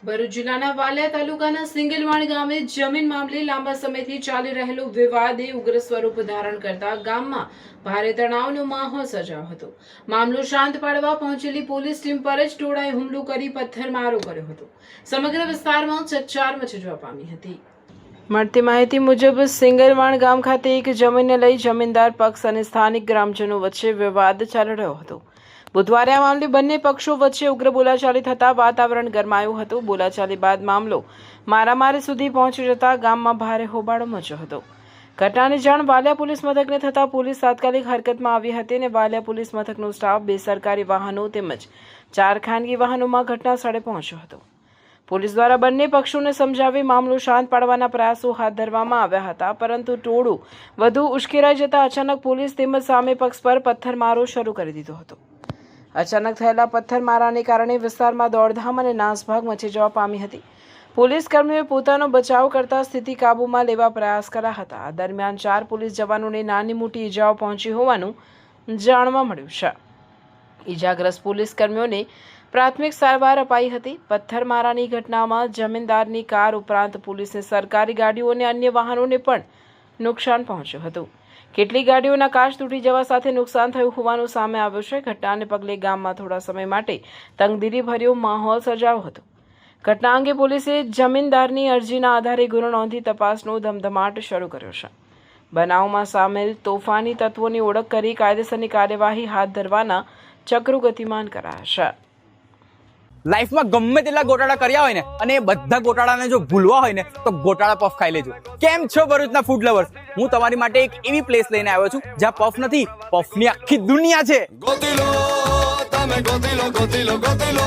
ભરૂચ જિલ્લાના વાલિયા તાલુકાના સિંગલવાડ ગામે જમીન મામલે લાંબા સમયથી ચાલી રહેલો વિવાદે ઉગ્ર સ્વરૂપ ધારણ કરતા ગામમાં ભારે તણાવનો માહોલ સર્જાયો હતો। મામલો શાંત પાડવા પહોંચેલી પોલીસ ટીમ પર જ ટોળાએ હુમલો કરી પથ્થરમારો કર્યો હતો। સમગ્ર વિસ્તારમાં ચકચાર મચી જવા પામી હતી। મળતી માહિતી મુજબ સિંગલવાડ ગામ ખાતે એક જમીનને લઈ જમીનદાર પક્ષ અને સ્થાનિક ગ્રામજનો વચ્ચે વિવાદ ચાલી રહ્યો હતો। બુધવારે આ મામલે બંને પક્ષો વચ્ચે ઉગ્ર બોલાચાલી થતા વાતાવરણ ગરમાયું હતું। બોલાચાલી બાદ મામલો મારામારી સુધી પહોંચી જતા ગામમાં ભારે હોબાળો મચ્યો હતો। ઘટનાની જાણ વાલિયા પોલીસ મથકને થતા પોલીસ તાત્કાલિક હરકતમાં આવી હતી અને વાલિયા પોલીસ મથકનો સ્ટાફ બે સરકારી વાહનો તેમજ 4 ખાનગી વાહનોમાં ઘટના સ્થળે પહોંચ્યો હતો। પોલીસ દ્વારા બંને પક્ષોને સમજાવી મામલો શાંત પાડવાના પ્રયાસો હાથ ધરવામાં આવ્યા હતા, પરંતુ ટોળું વધુ ઉશ્કેરાઈ જતા અચાનક પોલીસ તેમજ સામે પક્ષ પર પથ્થરમારો શરૂ કરી દીધો હતો। અચાનક થયેલા પથ્થરમારાને કારણે વિસ્તારમાં દોડધામ અને નાસભાગ મચી જવા પામી હતી। પોલીસ કર્મીઓએ પોતાનો બચાવ કરતા સ્થિતિ કાબૂમાં લેવા પ્રયાસ કર્યા હતા। આ દરમિયાન 4 પોલીસ જવાનોને નાની મોટી ઈજાઓ પહોંચી હોવાનું જાણવા મળ્યું છે। ઈજાગ્રસ્ત પોલીસ કર્મીઓને પ્રાથમિક સારવાર અપાઈ હતી। પથ્થરમારાની ઘટનામાં જમીનદારની કાર ઉપરાંત પોલીસની સરકારી ગાડીઓ અને અન્ય વાહનોને પણ નુકસાન પહોંચ્યું હતું। કેટલીક ગાડીઓના કાચ તૂટી જવા સાથે નુકસાન થયું હોવાનું સામે આવ્યું છે। ઘટનાને પગલે ગામમાં થોડા સમય માટે તંગદિલીભર્યો માહોલ સર્જાયો હતો। ઘટના અંગે પોલીસે જમીનદારની અરજીના આધારે ગુનો નોંધી તપાસનો ધમધમાટ શરૂ કર્યો છે। બનાવમાં સામેલ તોફાની તત્વોની ઓળખ કરી કાયદેસરની કાર્યવાહી હાથ ધરવાના ચક્રો ગતિમાન કરાયા છે। લાઈફમાં ગમે તેટલા ગોટાળા કર્યા હોય ને અને એ બધા ગોટાળાને જો ભૂલવા હોય ને તો ગોટાળા પફ ખાઈ લેજો। કેમ છો ભરૂચના ફૂડ લવર્સ? હું તમારી માટે એક એવી પ્લેસ લઈને આવ્યો છું જ્યાં પફ નથી, પફની આખી દુનિયા છે। ગોતીલો તમે ગોતીલો ગોતીલો ગોતીલો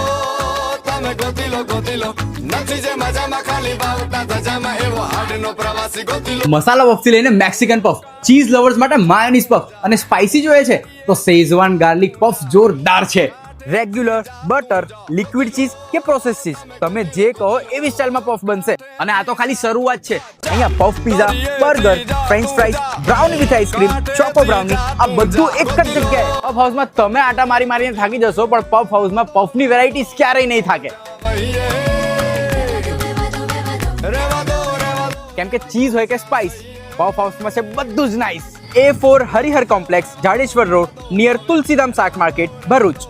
તમે ગોતીલો ગોતીલો નથી જે મજામાં ખાલી બાવટા ધજામાં એવો હાડનો પ્રવાસી ગોતીલો। મસાલા પફથી લઈને મેક્સિકન પફ, ચીઝ લવર્સ માટે માયોનીઝ પફ અને સ્પાઇસી જોઈએ છે તો શેઝવાન ગાર્લિક પફ જોરદાર છે। રેગ્યુલર, બટર, લિક્વિડ ચીઝ કે પ્રોસેસ ચીઝ, તમે જે કહો એવી સ્ટાઇલમાં પફ બનશે। અને આ તો ખાલી શરૂઆત છે। અહીંયા puff pizza, burger, French fries, brownie with ice cream, choco brownie, આ બધું એક જ જગ્યાએ। પફ હાઉસમાં તમે આટા મારી મારીને થાકી જશો, પણ પફ હાઉસમાં પફની વેરાયટીઝ ક્યારેય નહીં થાકે, કેમ કે ચીઝ હોય કે સ્પાઇસ, પફ હાઉસમાં છે બધું જ nice. A4 Harihar complex, Jadeshwar road, near Tulsidham શાક માર્કેટ, ભરૂચ।